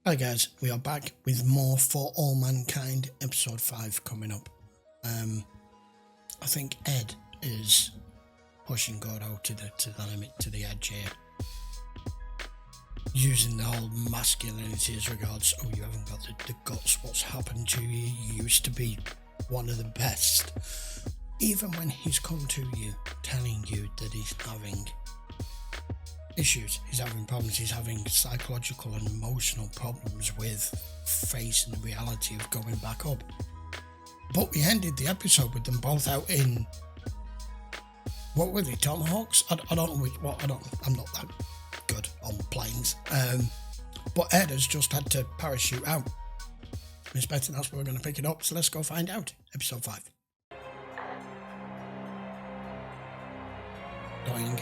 Hi guys, we are back with more For All Mankind, episode 5 coming up. I think Ed is pushing Gordo to the limit, to the edge here. Using the whole masculinity as regards, oh, you haven't got the guts, what's happened to you? You used to be one of the best. Even when he's come to you, telling you that he's having issues, he's having problems, he's having psychological and emotional problems with facing the reality of going back up. But we ended the episode with them both out in, what were they, tomahawks? I don't know what, I'm not that good on planes. But Ed has just had to parachute out. I'm expecting that's where we're going to pick it up, so let's go find out. Episode 5. Dying.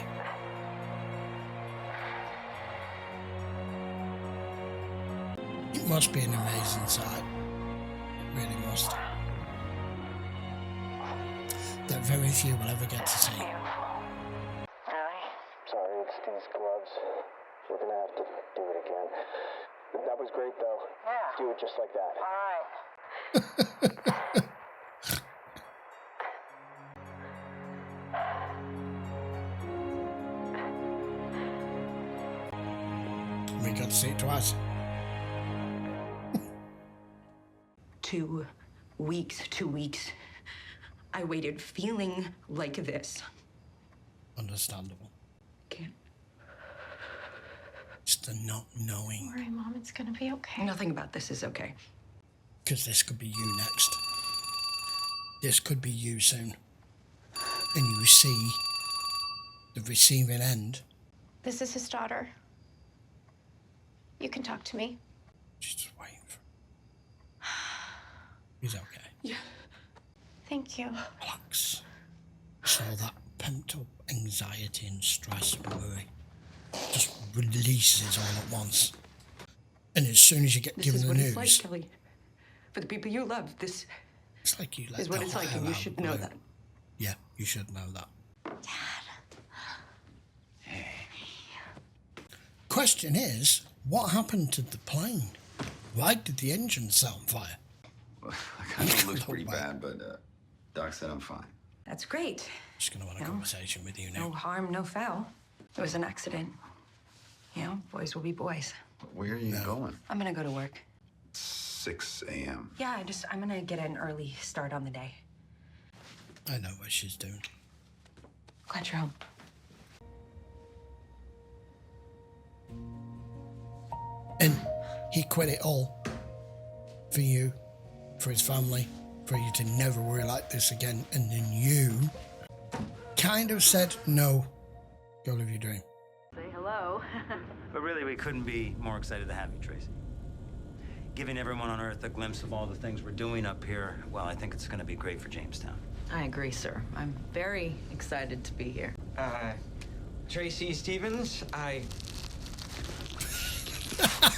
It must be an amazing sight. It really must. That very few will ever get to see. Really? Sorry, it's these gloves. We're gonna have to do it again. That was great, though. Yeah. Do it just like that. All right. We got to see it twice. 2 weeks. I waited feeling like this. Understandable. Can't. Just the not knowing. Don't worry, Mom, it's gonna be okay. Nothing about this is okay. Because this could be you next. This could be you soon. And you see the receiving end. This is his daughter. You can talk to me. She's just waiting for him. He's okay. Yeah. Thank you. Relax. So that pent up anxiety and stress and worry just releases all at once. And as soon as you get given the news, This is what it's like, Kelly. For the people you love, this it's like you let is what the it's hot like, air and you out should the know balloon. that. Yeah, you should know that. Dad. Question is, what happened to the plane? Why did the engine set on fire? Well, I kind of looks pretty bad, but Doc said I'm fine. That's great. Just gonna want a No. conversation with you now. No harm, no foul. It was an accident. You know, boys will be boys. Where are you going? I'm gonna go to work. 6 a.m. Yeah, I'm gonna get an early start on the day. I know what she's doing. Glad you're home. And he quit it all for you, for his family, for you to never worry like this again. And then you kind of said, no, go live your dream. Say hello. But really, we couldn't be more excited to have you, Tracy. Giving everyone on Earth a glimpse of all the things we're doing up here, well, I think it's going to be great for Jamestown. I agree, sir. I'm very excited to be here. Tracy Stevens, I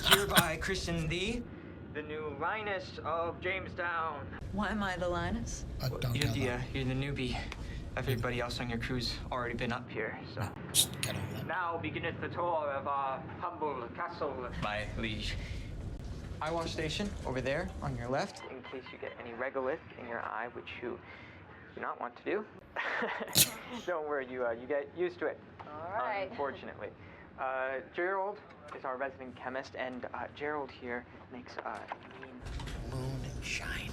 hereby christen thee the new Linus of Jamestown. Why am I the Linus? I don't You're get the newbie. Everybody else on your crew's already been up here, so. that. Just get on that. Now beginneth the tour of our humble castle, my liege. Eyewash station over there on your left. In case you get any regolith in your eye, which you do not want to do. Don't worry, you get used to it. All right. Unfortunately. Gerald is our resident chemist, and Gerald here makes moonshine.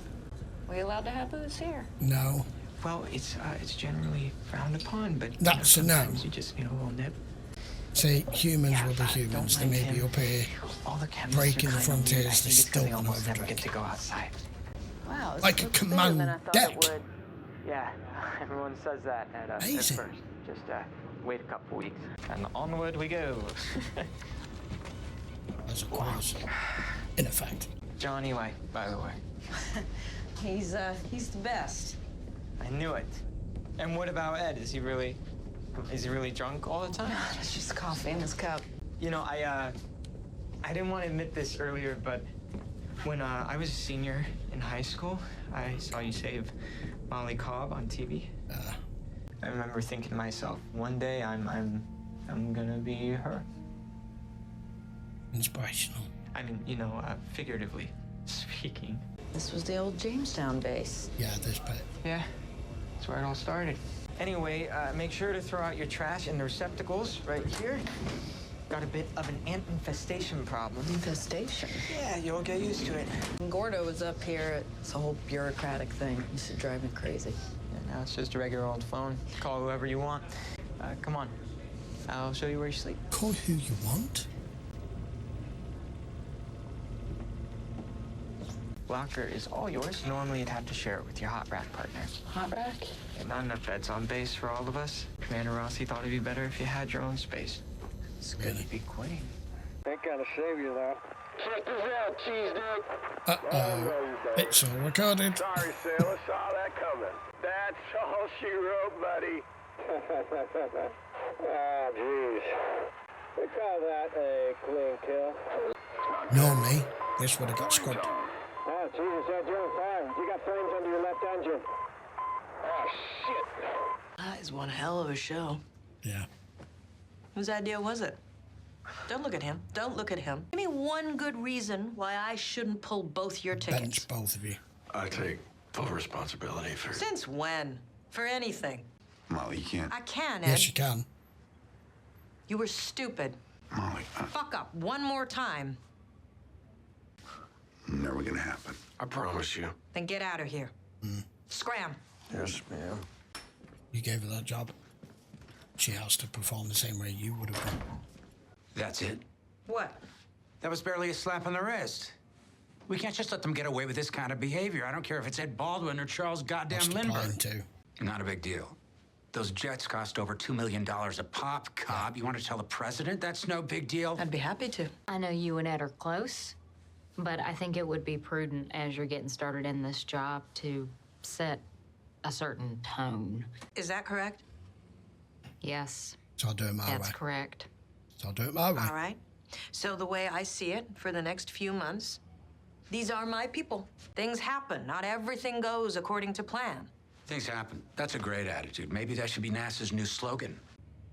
We allowed to have booze here? No. Well, it's generally frowned upon, but That's a no. sometimes you just need a little nip. See, humans will be don't humans. They mind may be him. up here All the chemists breaking are the kind of weird. I frontiers. They think it's 'cause still they want almost to never get to go outside. Wow. this like a looks bigger command than I thought deck. it would. Yeah, everyone says that at Amazing. first. Just wait a couple weeks, and onward we go. As a cause, in effect. Johnny White, by the way. He's the best. I knew it. And what about Ed? Is he really drunk all the time? It's just coffee in his cup. You know, I didn't want to admit this earlier, but when I was a senior in high school, I saw you save Molly Cobb on TV. I remember thinking to myself, one day I'm gonna be her. Inspirational. I mean, figuratively speaking. This was the old Jamestown base. Yeah, this bit. Yeah, that's where it all started. Anyway, make sure to throw out your trash in the receptacles right here. Got a bit of an ant infestation problem. Infestation? Yeah, you'll get used to it. When Gordo was up here, it's a whole bureaucratic thing. It used to drive me crazy. Yeah, now it's just a regular old phone. Call whoever you want. Come on. I'll show you where you sleep. Call who you want? Locker is all yours. Normally, you'd have to share it with your hot rack partner. Hot rack? And not enough beds on base for all of us. Commander Rossi thought it'd be better if you had your own space. It's good to be queen. Ain't gonna save you, though. Check this out, cheese dick. Uh-oh. It's all recorded. Sorry, sailor, saw that coming. That's all she wrote, buddy. Ah, jeez. We call that a clean kill. Normally, this would have got scrubbed. Oh, Jesus, you're doing fine. You got flames under your left engine. Oh, shit. That is one hell of a show. Yeah. Whose idea was it? Don't look at him. Don't look at him. Give me one good reason why I shouldn't pull both your tickets. Bench both of you. I take full responsibility for... Since when? For anything. Molly, you can't... I can, Ed. Yes, you can. You were stupid. Molly, Fuck up one more time. never gonna happen. I promise you. Then get out of here. Scram. Yes, ma'am. You gave her that job. She has to perform the same way you would have done. That's it? What? That was barely a slap on the wrist. We can't just let them get away with this kind of behavior. I don't care if it's Ed Baldwin or Charles goddamn What's the plan Lindbergh. too? Not a big deal. Those jets cost over $2 million a pop, Cobb. You want to tell the president that's no big deal? I'd be happy to. I know you and Ed are close, but I think it would be prudent as you're getting started in this job to set a certain tone. Is that correct? Yes, So I'll do it my way. that's correct. So I'll do it my way. All right. So the way I see it, for the next few months, these are my people. Things happen. Not everything goes according to plan. Things happen. That's a great attitude. Maybe that should be NASA's new slogan.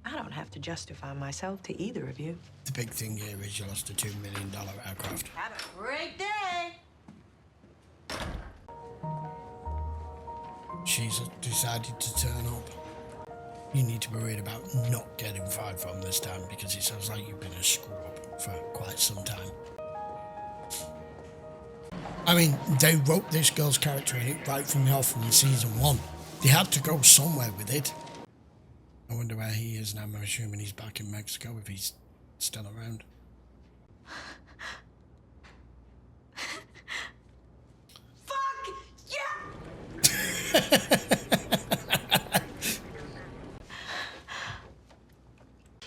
I don't have to justify myself to either of you. The big thing here is you lost a $2 million aircraft. Have a great day. She's decided to turn up. You need to be worried about not getting fired from this time because it sounds like you've been a screw up for quite some time. I mean, they wrote this girl's character in it right from the off from season 1. They had to go somewhere with it. I wonder where he is now. I'm assuming he's back in Mexico if he's still around. Fuck yeah!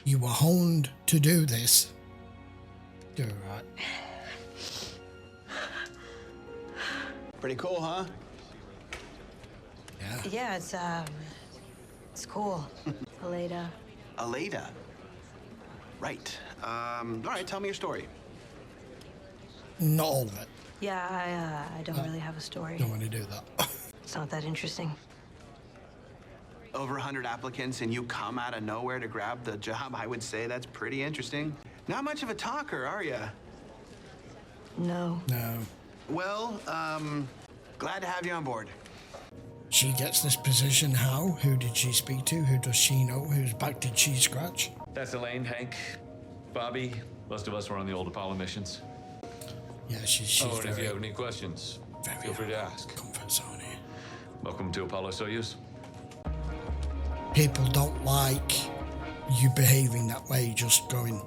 You were honed to do this. Do it right. Pretty cool, huh? Yeah. Yeah, it's cool. Aleda. Aleda. Right. All right, tell me your story. Not all of it. Yeah, I don't really have a story. Don't want to do that. It's not that interesting. Over 100 applicants and you come out of nowhere to grab the job. I would say that's pretty interesting. Not much of a talker, are you? No. No. Well, glad to have you on board. She gets this position how? Who did she speak to? Who does she know? Whose back did she scratch? That's Elaine, Hank, Bobby. Most of us were on the old Apollo missions. Yeah, she's and if very, you have any questions, very feel free to ask. comfort zone here. Welcome to Apollo Soyuz. People don't like you behaving that way, just going,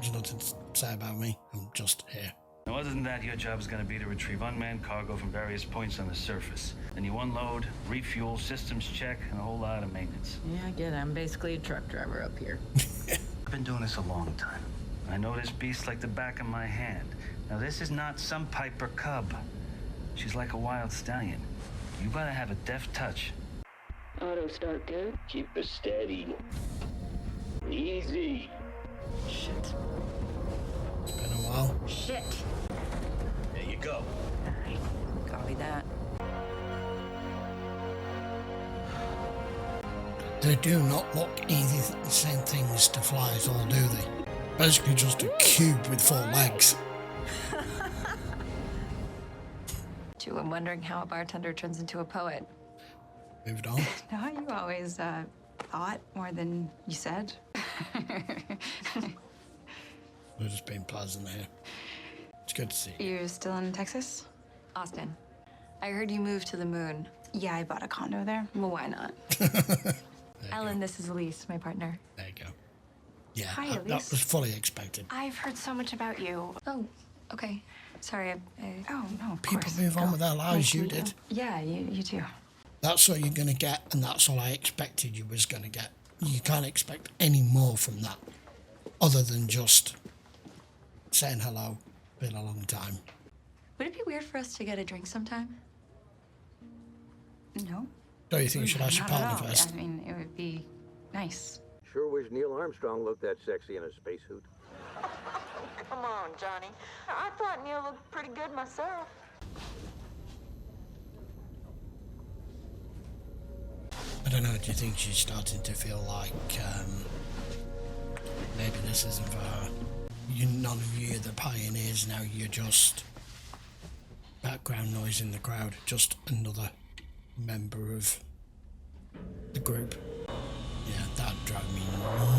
there's nothing to say about me, I'm just here. Now, other than that, your job is going to be to retrieve unmanned cargo from various points on the surface. Then you unload, refuel, systems check, and a whole lot of maintenance. Yeah, I get it. I'm basically a truck driver up here. I've been doing this a long time. I know this beast like the back of my hand. Now, this is not some Piper cub. She's like a wild stallion. You gotta have a deft touch. Auto start good. Keep it steady. Easy. Shit. It's been a while. Shit. There you go. Copy that. They do not look easy, the same things to fly as all, do they? Basically just a cube with 4 legs. I'm wondering how a bartender turns into a poet. Moved on. No, you always thought more than you said. We're just being pleasant here. It's good to see you. You're still in Texas? Austin. I heard you moved to the moon. Yeah, I bought a condo there. Well, why not? Ellen, this is Elise, my partner. There you go. Yeah, Hi, that Elise. was fully expected. I've heard so much about you. Oh, okay. Sorry, Oh, no, of People course. move on with their lives, you did. Yeah, you too. That's all you're going to get, and that's all I expected you was going to get. You can't expect any more from that, other than just saying hello. Been a long time. Would it be weird for us to get a drink sometime? No. Don't you think you should ask your Not at partner all. first? I mean, it would be nice. Sure wish Neil Armstrong looked that sexy in a spacesuit. Come on, Johnny. I thought Neil looked pretty good myself. I don't know, do you think she's starting to feel like maybe this isn't for her? None of you are the pioneers now, you're just background noise in the crowd, just another member of the group. Yeah, that'd drive me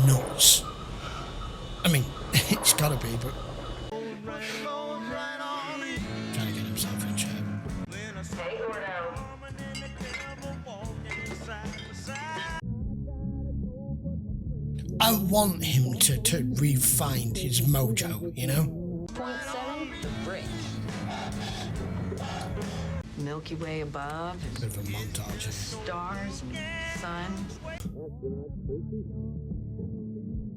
nuts. I mean, it's gotta be, but trying to get himself in shape. I want him to re-find his mojo, you know? 0.7, the break. Milky Way above, Bit of a montage. stars and sun.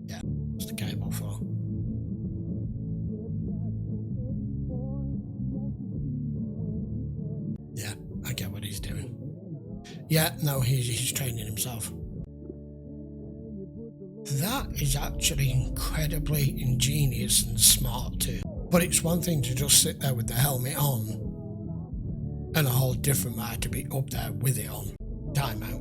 Yeah, what's the cable for? Yeah, I get what he's doing. Yeah, no, he's training himself. That is actually incredibly ingenious and smart too. But it's one thing to just sit there with the helmet on, and a whole different matter to be up there with it on. Time out.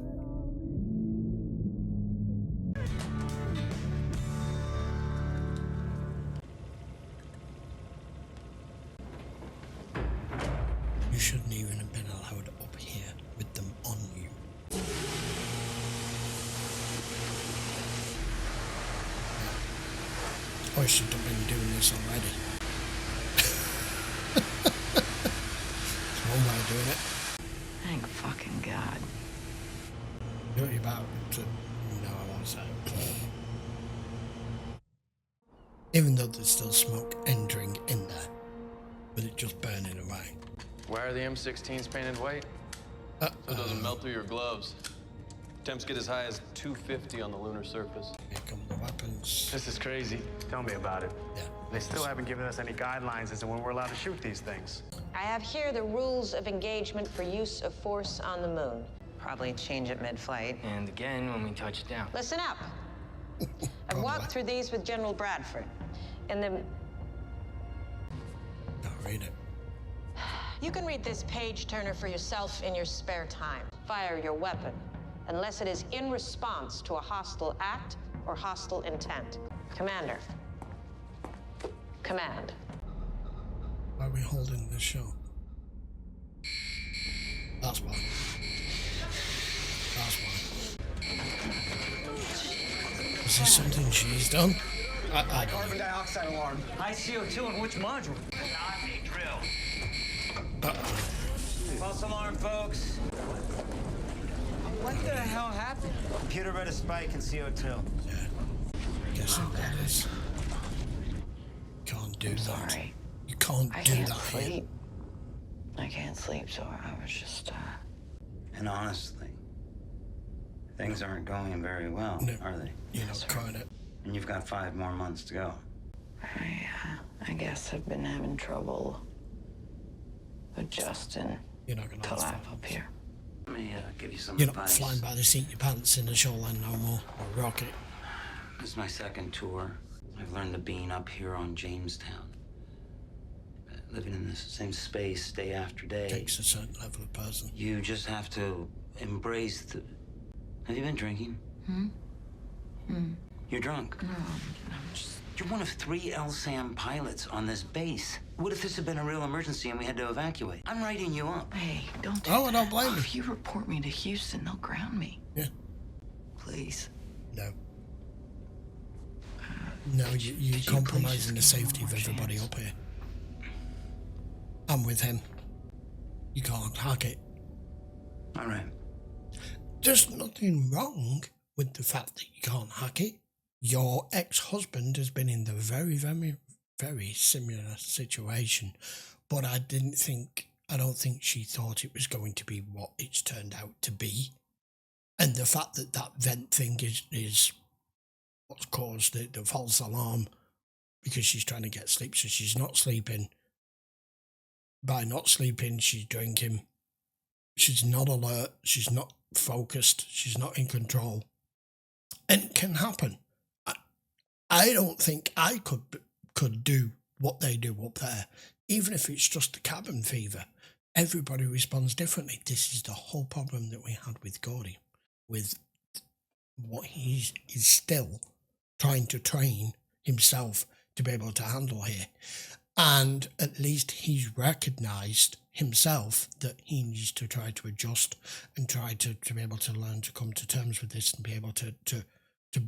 You shouldn't even have been allowed up here with them on you. I should have been doing this already. It's one way of doing it. Thank fucking God. You know what you're about to... No, I won't say. Even though there's still smoke entering in there, with it just burning away. Why are the M16s painted white? So it doesn't melt through your gloves. Temps get as high as 250 on the lunar surface. Here come the weapons. This is crazy. Tell me about it. Yeah. They still haven't given us any guidelines as to when we're allowed to shoot these things. I have here the rules of engagement for use of force on the moon. Probably change it mid-flight. And again when we touch down. Listen up. I've walked through these with General Bradford. In the... I'll read it. You can read this page turner for yourself in your spare time. Fire your weapon, unless it is in response to a hostile act or hostile intent. Commander. Command. Why are we holding this show? That's why. That's why. Is this something she's done? I don't know. Carbon dioxide alarm. High CO2 in which module? Not a drill. False alarm, folks. What the hell happened? Computer read a spike in CO2. Yeah. Guessing that is. Can't do that. Sorry. You can't I do can't that here. sleep. I can't sleep, so I was just, And honestly, things aren't going very well, No. are they? You're not crying it. And you've got 5 more months to go. I guess I've been having trouble adjusting You're not gonna to last life up here. Let me give you some You're not advice. flying by the seat of your pants in the shoreline no more. Or rocket. This is my second tour. I've learned the being up here on Jamestown. Living in the same space day after day. Takes a certain level of person. You just have to embrace the... Have you been drinking? Hmm? You're drunk. No, I'm just You're one of 3 LSAM pilots on this base. What if this had been a real emergency and we had to evacuate? I'm writing you up. Hey, don't do Oh, I that. don't blame you. If you report me to Houston, they'll ground me. Yeah. Please. No. No, you're compromising the safety of everybody up here. I'm with him. You can't hack it. All right. There's nothing wrong with the fact that you can't hack it. Your ex-husband has been in the very, very, very similar situation, but I don't think she thought it was going to be what it's turned out to be. And the fact that that vent thing is what's caused the false alarm, because she's trying to get sleep, so she's not sleeping. By not sleeping, she's drinking. She's not alert. She's not focused. She's not in control. And it can happen. I don't think I could do what they do up there, even if it's just the cabin fever. Everybody responds differently. This is the whole problem that we had with Gordy, with what he is still trying to train himself to be able to handle here. And at least he's recognised himself that he needs to try to adjust and try to be able to learn to come to terms with this and be able to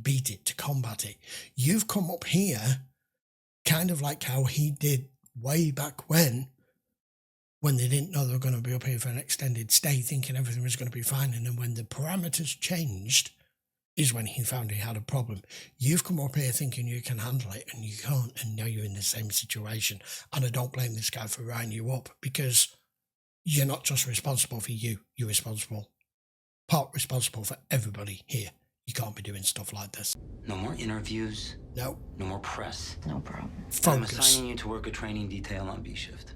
beat it, to combat it. You've come up here kind of like how he did way back when they didn't know they were going to be up here for an extended stay, thinking everything was going to be fine. And then when the parameters changed is when he found he had a problem. You've come up here thinking you can handle it and you can't, and now you're in the same situation. And I don't blame this guy for writing you up, because you're not just responsible for you, you're part responsible for everybody here. You can't be doing stuff like this. No more interviews. No. No more press. No problem. Focus. I'm assigning you to work a training detail on B shift.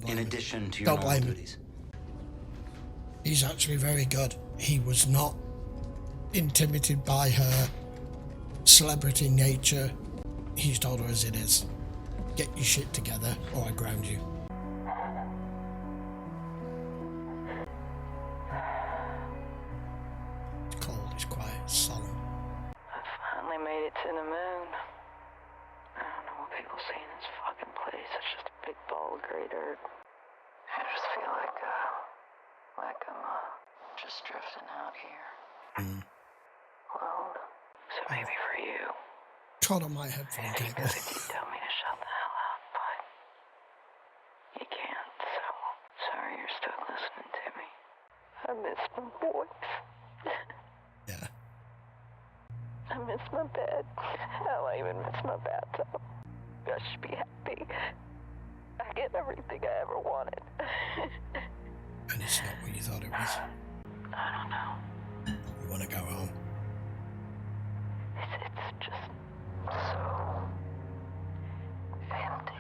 In addition to your normal duties. He's actually very good. He was not intimidated by her celebrity nature. He's told her as it is. Get your shit together or I ground you. It's cold, it's quiet, it's solemn. I finally made it to the moon. I don't know what people see in this fucking place. It's just a big ball of gray dirt. I just feel like I'm just drifting out here. Alone. So maybe for you. Trod on my headphone cable. You tell me to shut the hell up, but you can't, so sorry you're still listening to me. I miss my boys. Yeah. I miss my bed. Hell, I even miss my bathtub. I should be happy. I get everything I ever wanted. And it's not what you thought it was. I don't know. You want to go home? It's just so empty.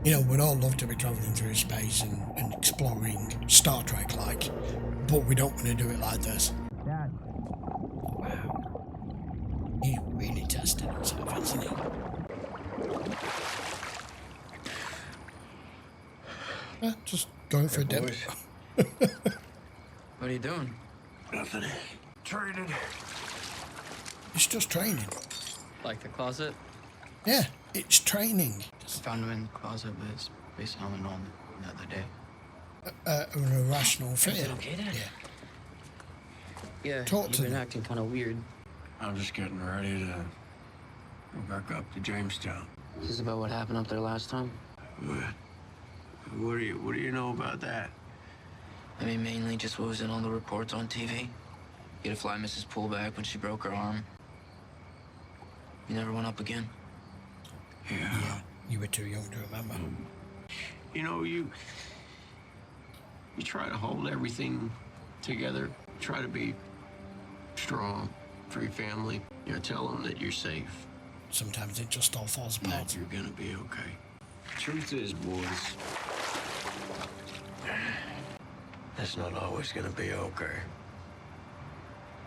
You know, we'd all love to be travelling through space and exploring Star Trek like, but we don't want to do it like this. Dad. Wow. He really tested himself, hasn't he? Yeah, just going for a dip. What are you doing? Nothing. Training. It's just training. Like the closet? Yeah, it's training. Just found him in the closet, but it's based on the norm the other day. An irrational fear. Is it okay, Dad? Yeah. Yeah, Talk you've to been me. acting kind of weird. I'm just getting ready to go back up to Jamestown. Is this about what happened up there last time? What do you know about that? I mean, mainly just what was in all the reports on TV. You had to fly Mrs. Poole back when she broke her arm. You never went up again? Yeah. You were too young to remember. You know, you try to hold everything together. Try to be strong for your family. You know, tell them that you're safe. Sometimes it just all falls apart. That you're gonna be okay. Truth is, boys, it's not always gonna be okay.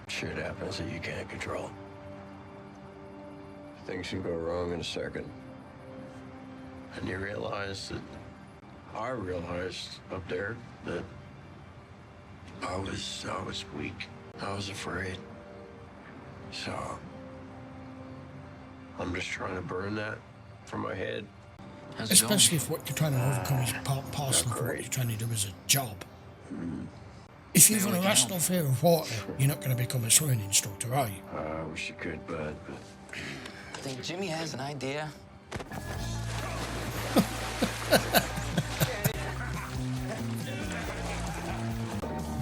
Shit happens that you can't control. Things can go wrong in a second. And you realize that I realized up there that I was weak. I was afraid. So I'm just trying to burn that from my head. Especially if what you're trying to overcome is part and parcel of what you're trying to do as a job. If you've an irrational fear of water, you're not going to become a swimming instructor, are you? I wish you could, bud. I think Jimmy has an idea.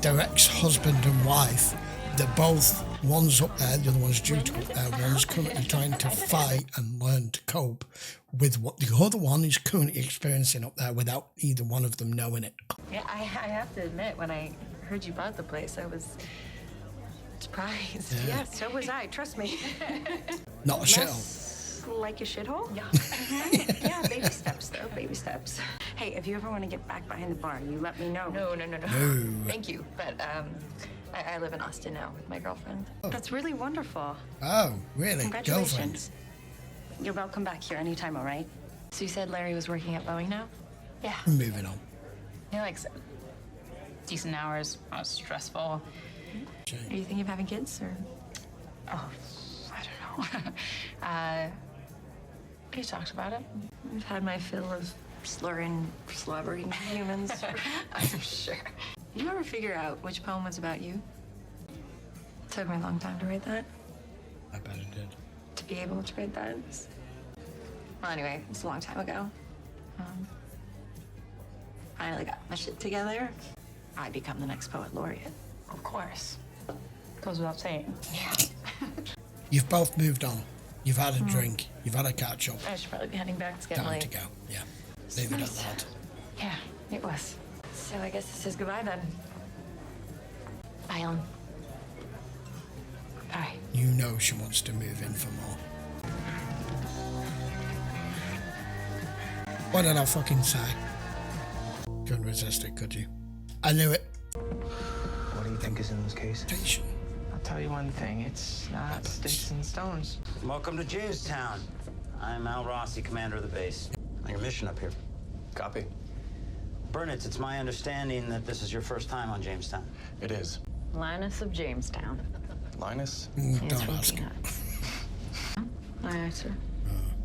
Their ex-husband and wife, they're both, one's up there, the other one's due to up there, one's currently trying to fight and learn to cope with what the other one is currently experiencing up there without either one of them knowing it. Yeah, I have to admit, when I heard you bought the place, I was surprised. Yeah, so was I, trust me. Not a shithole. Less like a shithole? Yeah. Yeah, baby steps, though, baby steps. Hey, if you ever want to get back behind the bar, you let me know. No. Thank you, but I live in Austin now with my girlfriend. Oh. That's really wonderful. Oh, really? Congratulations. Girlfriend. You're welcome back here anytime, all right? So you said Larry was working at Boeing now? Yeah. Moving on. He likes it. Decent hours, not stressful. Are you thinking of having kids, or? Oh, I don't know. We talked about it. I've had my fill of slobbering humans. I'm sure. Did you ever figure out which poem was about you? Took me a long time to write that. I bet it did. To be able to write that. Well, anyway, it's a long time ago. Finally got my shit together. I become the next poet laureate. Of course. Goes without saying. Yeah. You've both moved on. You've had a drink. You've had a catch up. I should probably be heading back. It's getting Time late. to go. Yeah. Leave it at that. Yeah, it was. So I guess this is goodbye then. Bye, Ellen. Bye. You know she wants to move in for more. What did I fucking say? Couldn't resist it, could you? I knew it. What do you think is in this case? Station. I'll tell you one thing, it's not sticks and stones. Welcome to Jamestown. I'm Al Rossi, commander of the base. On your mission up here. Copy. Burnett, it's my understanding that this is your first time on Jamestown. It is. Linus of Jamestown. Linus? Don't ask. Aye, sir.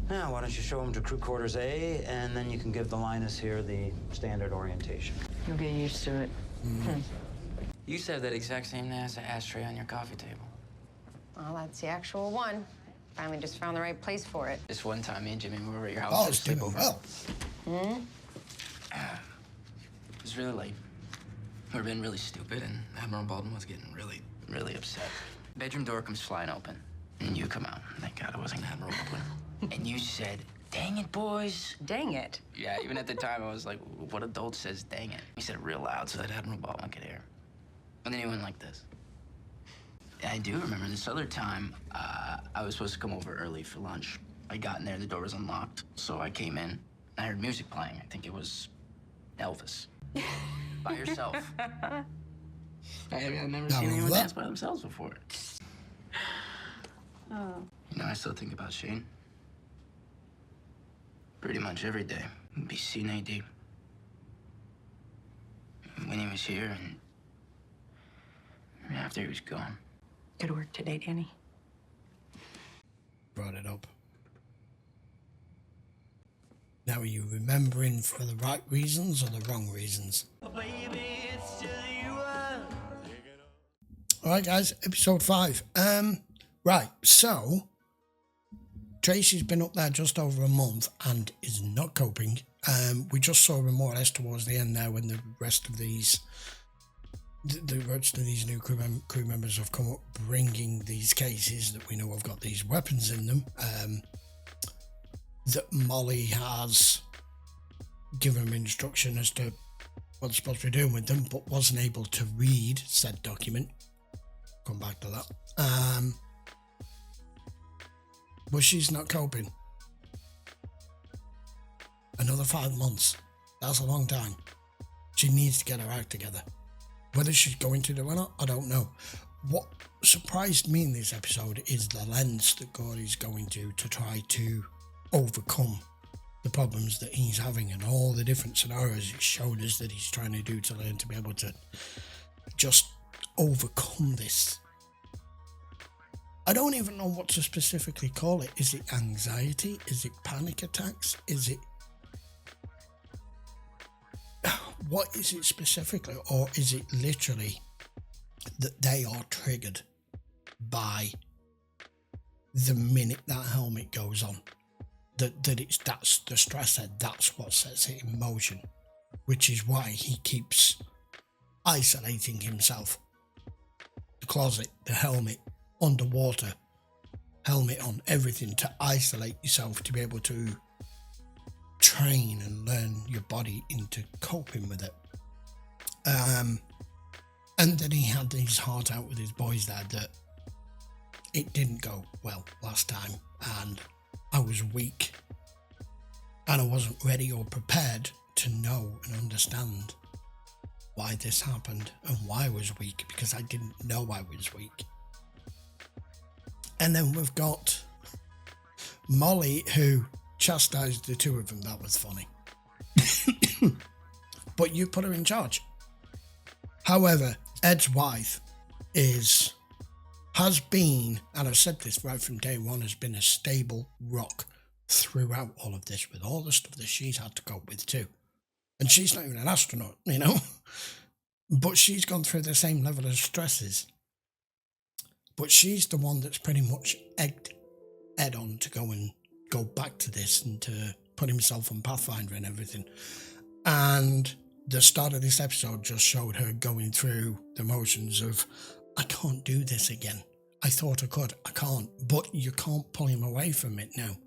Now, why don't you show him to crew quarters A, and then you can give the Linus here the standard orientation. You'll get used to it. You used to have that exact same NASA ashtray on your coffee table. Well, that's the actual one. Finally just found the right place for it. This one time, me and Jimmy were over at your house. Oh, it's doing well. It was really late. We were being really stupid, and Admiral Baldwin was getting really, really upset. Bedroom door comes flying open, and you come out. Thank God it wasn't Admiral Baldwin. And you said, "Dang it, boys." Dang it. Yeah, even at the time, I was like, what adult says dang it? He said it real loud so that Admiral Baldwin could hear. And then he went like this. I do remember this other time, I was supposed to come over early for lunch. I got in there, the door was unlocked, so I came in. I heard music playing. I think it was Elvis. By yourself. I've never seen anyone dance by themselves before. Oh. You know, I still think about Shane. Pretty much every day. We'd be seeing AD. When he was here and after he was gone. Good work today, Danny. Brought it up. Now, are you remembering for the right reasons or the wrong reasons? Alright guys, episode 5. Right, so Tracy's been up there just over a month and is not coping. We just saw her more or less towards the end there when the rest of these new crew members have come up bringing these cases that we know have got these weapons in them. That Molly has given them instruction as to what they're supposed to be doing with them, but wasn't able to read said document. Come back to that. But she's not coping. Another 5 months. That's a long time. She needs to get her act together. Whether she's going to do or not, I don't know. What surprised me in this episode is the lens that Gordy's going to try to overcome the problems that he's having and all the different scenarios it showed us that he's trying to do to learn to be able to just overcome this. I don't even know what to specifically call it. Is it anxiety? Is it panic attacks? Is it... What is it specifically? Or is it literally that they are triggered by the minute that helmet goes on? That's the stressor, that's what sets it in motion, which is why he keeps isolating himself. The closet, the helmet, underwater, helmet on, everything to isolate yourself, to be able to train and learn your body into coping with it. And then he had his heart out with his boys there, that it didn't go well last time, and I was weak, and I wasn't ready or prepared to know and understand why this happened and why I was weak, because I didn't know I was weak. And then we've got Molly, who chastised the two of them. That was funny. But you put her in charge. However, Ed's wife has been, and I've said this right from day one, has been a stable rock throughout all of this, with all the stuff that she's had to cope with too. And she's not even an astronaut, you know, but she's gone through the same level of stresses. But she's the one that's pretty much egged Ed on to go back to this and to put himself on Pathfinder and everything. And the start of this episode just showed her going through the motions of, I can't do this again. I thought I could, I can't. But you can't pull him away from it now.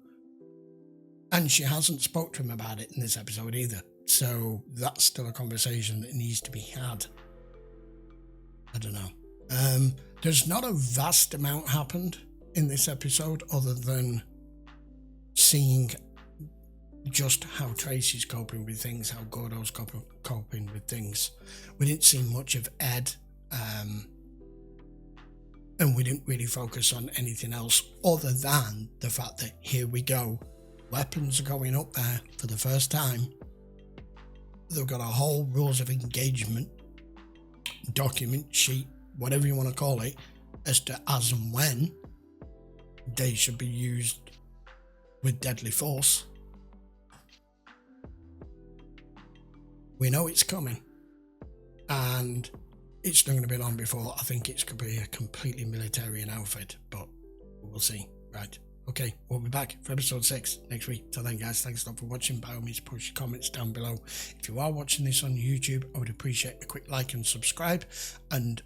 And she hasn't spoke to him about it in this episode either. So that's still a conversation that needs to be had. I don't know. There's not a vast amount happened in this episode other than seeing just how Tracy's coping with things, how Gordo's coping with things. We didn't see much of Ed, and we didn't really focus on anything else other than the fact that here we go, weapons are going up there for the first time. They've got a whole rules of engagement document sheet, whatever you want to call it, as to as and when they should be used with deadly force. We know it's coming, and it's not going to be long before I think it's going to be a completely military outfit, but we'll see. Right. Okay, we'll be back for episode 6 next week. Till then, guys, thanks a lot for watching. By all means, push your comments down below. If you are watching this on YouTube, I would appreciate a quick like and subscribe, and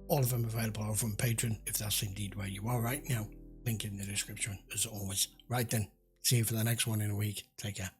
all of them available over on Patreon if that's indeed where you are right now. Link in the description as always. Right then, see you for the next one in a week. Take care.